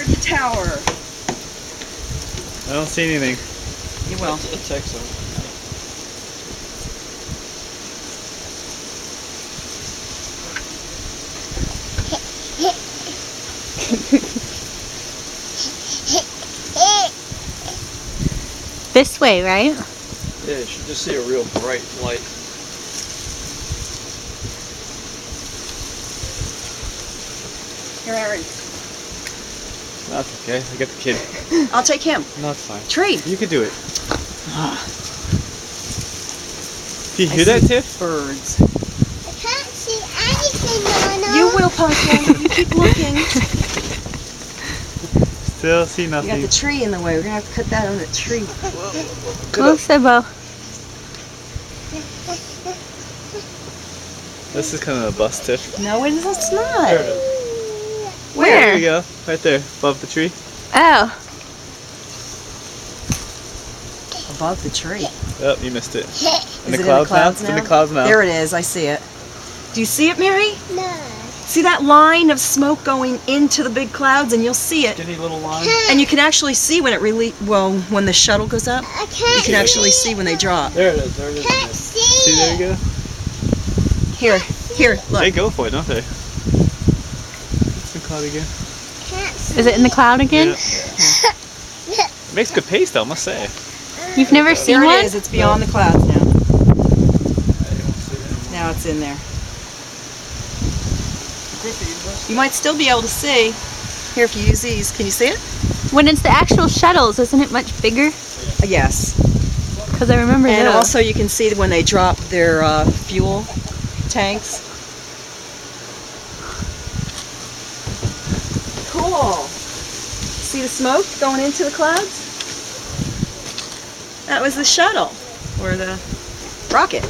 under the tower. I don't see anything. You will. It takes them. This way, right? Yeah, you should just see a real bright light. Here, Aaron. That's okay. I got the kid. I'll take him. No, it's fine. Tree. You can do it. Do you hear that, Tiff? Birds. I can't see anything, Nana. You will, Pumpkin. You keep looking. Still see You got nothing. the tree in the way. We're gonna have to cut that on the tree. Closer, Bo. This is kind of a bust, Tiff. No, it's not. There it is. Where? There you go. Right there, above the tree. Oh. Above the tree. Oh, you missed it. Is In it the clouds now? now? It's in the clouds now. There it is. I see it. Do you see it, Mary? No. See that line of smoke going into the big clouds, and you'll see it. Skinny little line. And you can actually see when it when the shuttle goes up. I can't You can actually see when they drop. There it is. There it is. Can't see. See, there you go. Here, look. They go for it, don't they? It's the cloud again. Can't see. Is it in the cloud again? Yeah. It makes good pace, though, I must say. You've never seen There one? it is. It's beyond the clouds now. Now it's in there. You might still be able to see. Here, if you use these, can you see it? When it's the actual shuttles, isn't it much bigger? Yes. Because I remember And those. also you can see when they drop their fuel tanks. Cool. See the smoke going into the clouds? That was the shuttle, or the rocket.